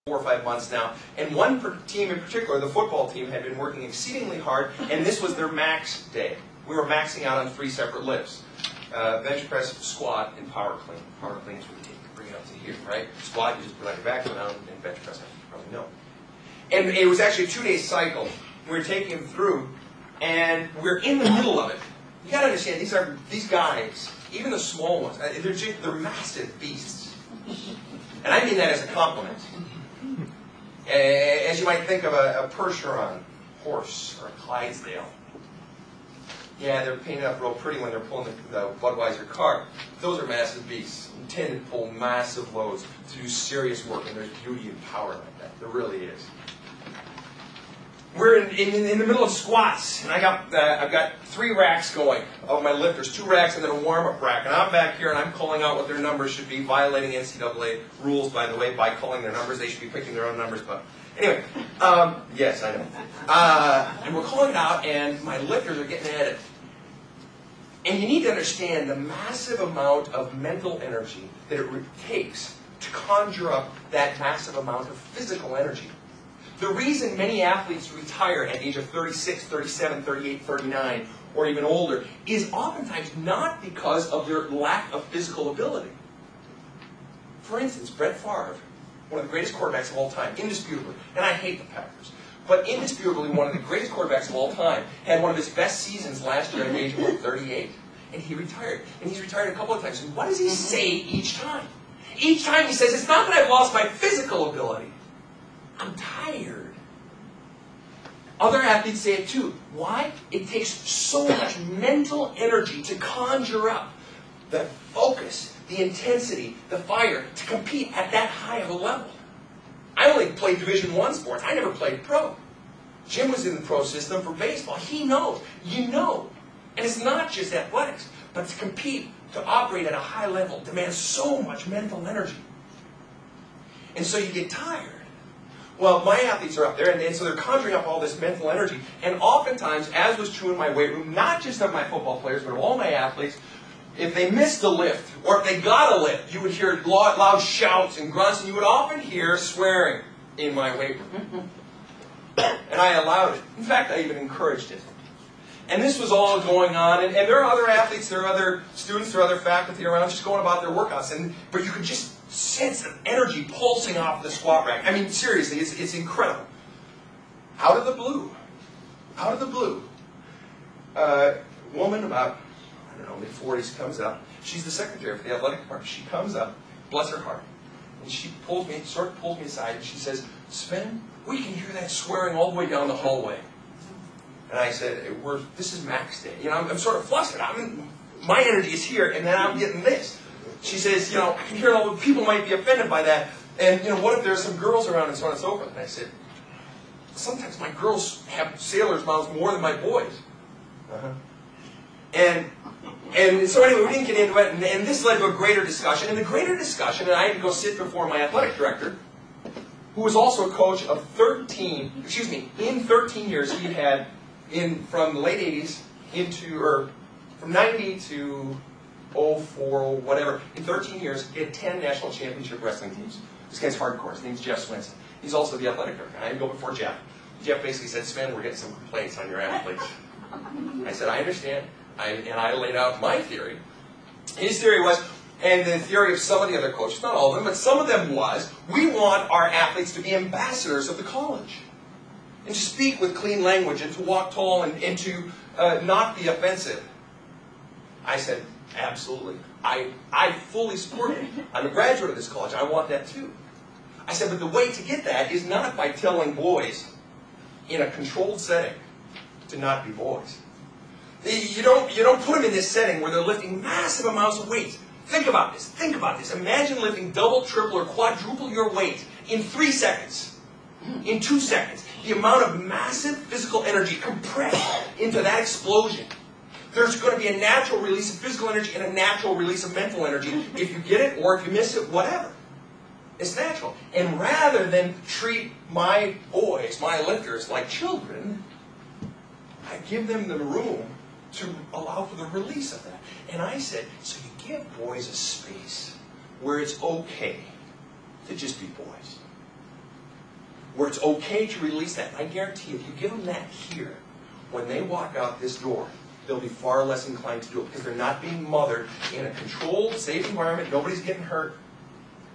4 or 5 months now, and one team in particular, the football team, had been working exceedingly hard, and this was their max day. We were maxing out on 3 separate lifts. Bench press, squat, and power clean. Power clean is what you bring it up to here, right? Squat, you just put on your back down, and bench press, you probably know. And it was actually a 2-day cycle. We were taking them through, and we're in the middle of it. You gotta understand, these guys, even the small ones, they're massive beasts. And I mean that as a compliment. As you might think of a Percheron horse or a Clydesdale. Yeah, they're painted up real pretty when they're pulling the Budweiser cart. Those are massive beasts, intended to pull massive loads, to do serious work, and there's beauty and power like that. There really is. We're in the middle of squats, and I've got 3 racks going of my lifters, 2 racks and then a warm-up rack. And I'm back here, and I'm calling out what their numbers should be, violating NCAA rules, by the way, by calling their numbers. They should be picking their own numbers, but anyway, yes, I know. And we're calling it out, and my lifters are getting at it. And you need to understand the massive amount of mental energy that it takes to conjure up that massive amount of physical energy. The reason many athletes retire at the age of 36, 37, 38, 39, or even older, is oftentimes not because of their lack of physical ability. For instance, Brett Favre, one of the greatest quarterbacks of all time, indisputably, and I hate the Packers, but indisputably one of the greatest quarterbacks of all time, had one of his best seasons last year at the age of 38, and he retired. And he's retired a couple of times. And what does he say each time? Each time he says, it's not that I've lost my physical ability. I'm tired. Other athletes say it too. Why? It takes so much mental energy to conjure up the focus, the intensity, the fire, to compete at that high of a level. I only played Division I sports. I never played pro. Jim was in the pro system for baseball. He knows. You know. And it's not just athletics, but to compete, to operate at a high level, demands so much mental energy. And so you get tired. Well, my athletes are up there, and so they're conjuring up all this mental energy. And oftentimes, as was true in my weight room, not just of my football players, but of all my athletes, if they missed a lift, or if they got a lift, you would hear loud shouts and grunts, and you would often hear swearing in my weight room. And I allowed it. In fact, I even encouraged it. And this was all going on, and there are other athletes, there are other students, there are other faculty around just going about their workouts, but you could just sense the energy pulsing off the squat rack. I mean, seriously, it's incredible. Out of the blue, woman about, I don't know, mid-40s comes up. She's the secretary for the athletic department. She comes up, bless her heart, and she pulls me aside, and she says, Sven, we can hear that swearing all the way down the hallway. And I said, this is max day. You know, I'm sort of flustered. My energy is here, and then I'm getting this. She says, you know, I can hear all the people might be offended by that. And, you know, what if there's some girls around and so on and so forth? And I said, sometimes my girls have sailors' mouths more than my boys. And so anyway, we didn't get into it, and this led to a greater discussion. And the greater discussion, and I had to go sit before my athletic director, who was also a coach of in 13 years, he had, from the late 80s from 90 to 04, whatever, in 13 years, he had 10 national championship wrestling teams. This guy's hardcore. His name's Jeff Swenson. He's also the athletic director. I had to go before Jeff. Jeff basically said, Sven, we're getting some complaints on your athletes. I said, I understand. And I laid out my theory. His theory was, and the theory of some of the other coaches, not all of them, but some of them was, we want our athletes to be ambassadors of the college. And to speak with clean language, and to walk tall, and to not be offensive. I said, absolutely. I fully support it. I'm a graduate of this college. I want that too. I said, but the way to get that is not by telling boys in a controlled setting to not be boys. You don't put them in this setting where they're lifting massive amounts of weight. Think about this. Think about this. Imagine lifting double, triple, or quadruple your weight in 3 seconds. In 2 seconds. The amount of massive physical energy compressed into that explosion. There's going to be a natural release of physical energy and a natural release of mental energy. If you get it or if you miss it, whatever. It's natural. And rather than treat my boys, my lifters, like children, I give them the room to allow for the release of that. And I said, so you give boys a space where it's okay to just be boys. where it's okay to release that. And I guarantee if you give them that here, when they walk out this door, they'll be far less inclined to do it because they're not being mothered in a controlled, safe environment. Nobody's getting hurt.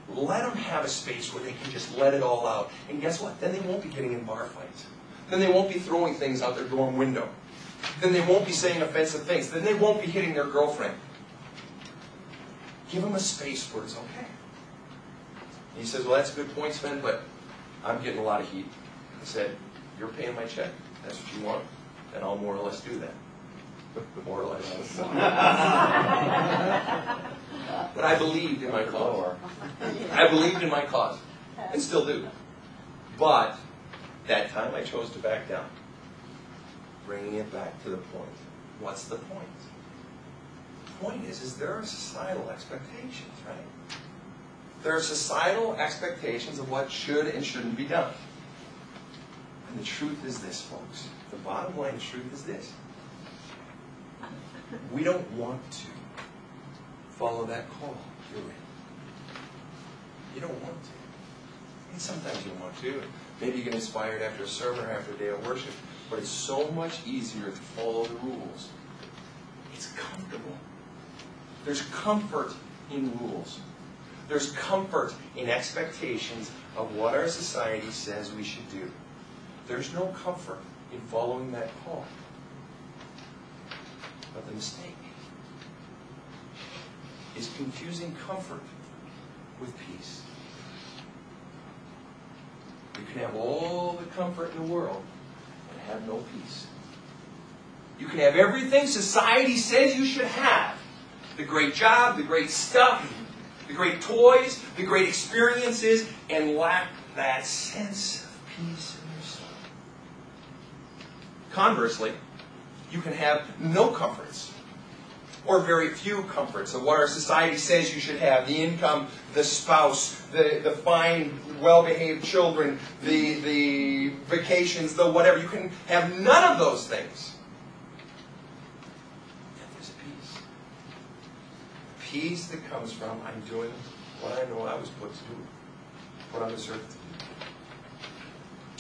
Let them have a space where they can just let it all out. And guess what? Then they won't be getting in bar fights. Then they won't be throwing things out their dorm window. Then they won't be saying offensive things. Then they won't be hitting their girlfriend. Give them a space where it's okay. And he says, well, that's a good point, Sven, but I'm getting a lot of heat. I said, you're paying my check. That's what you want. And I'll more or less do that. More or less. But I believed in my cause. I believed in my cause. And still do. But that time I chose to back down. Bringing it back to the point. What's the point? The point is there are societal expectations, right? There are societal expectations of what should and shouldn't be done. And the truth is this, folks. The bottom line truth is this. We don't want to follow that call, do we? You don't want to. And sometimes you want to. Maybe you get inspired after a sermon or after a day of worship. But it's so much easier to follow the rules. It's comfortable. There's comfort in rules. There's comfort in expectations of what our society says we should do. There's no comfort in following that call. But the mistake is confusing comfort with peace. You can have all the comfort in the world and have no peace. You can have everything society says you should have. The great job, the great stuff, the great toys, the great experiences, and lack that sense of peace in your soul. Conversely, you can have no comforts, or very few comforts of what our society says you should have. The income, the spouse, the fine, well-behaved children, the vacations, the whatever. You can have none of those things. Yet there's a peace. Peace that comes from, I'm doing what I know I was put to do, what I was earth to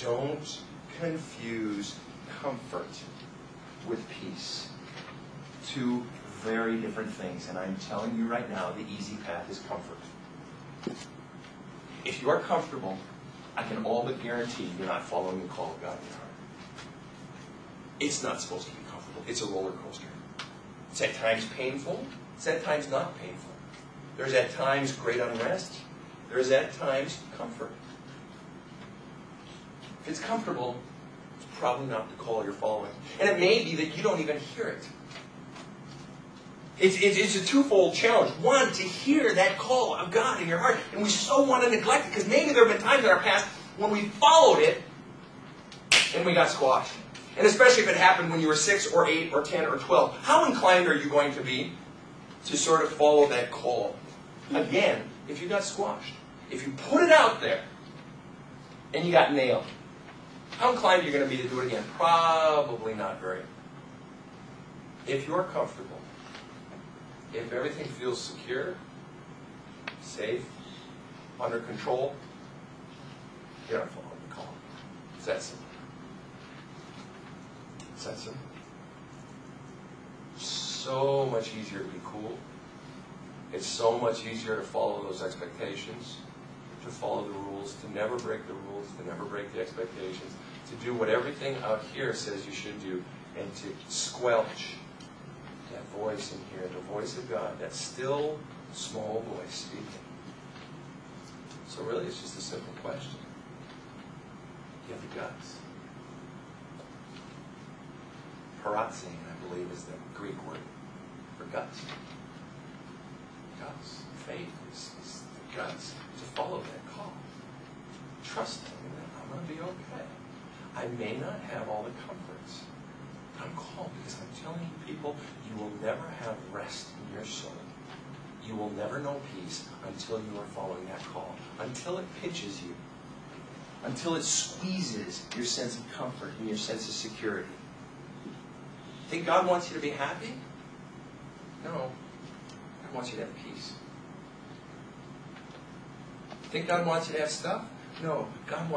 do. Don't confuse comfort with peace. Two very different things. And I'm telling you right now, the easy path is comfort. If you are comfortable, I can all but guarantee you're not following the call of God in your heart. It's not supposed to be comfortable. It's a roller coaster. It's at times painful. It's at times not painful. There's at times great unrest. There's at times comfort. If it's comfortable, it's probably not the call you're following. And it may be that you don't even hear it. It's a twofold challenge. One, to hear that call of God in your heart. And we so want to neglect it because maybe there have been times in our past when we followed it and we got squashed. And especially if it happened when you were 6 or 8 or 10 or 12. How inclined are you going to be to sort of follow that call? Again, if you got squashed. If you put it out there and you got nailed. How inclined are you going to be to do it again? Probably not very. If you're comfortable, if everything feels secure, safe, under control, you're not following the call. It's that simple. It's that simple. So much easier to be cool. It's so much easier to follow those expectations, to follow the rules, to never break the rules, to never break the expectations, to do what everything out here says you should do, and to squelch that voice in here, the voice of God, that still, small voice speaking. So really, it's just a simple question. Do you have the guts? Parazine, I believe, is the Greek word for guts. Guts. Faith is the guts to follow that call. Trusting that I'm going to be okay. I may not have all the comforts. I'm called because I'm telling you, people, you will never have rest in your soul. You will never know peace until you are following that call. Until it pinches you. Until it squeezes your sense of comfort and your sense of security. Think God wants you to be happy? No. God wants you to have peace. Think God wants you to have stuff? No. God wants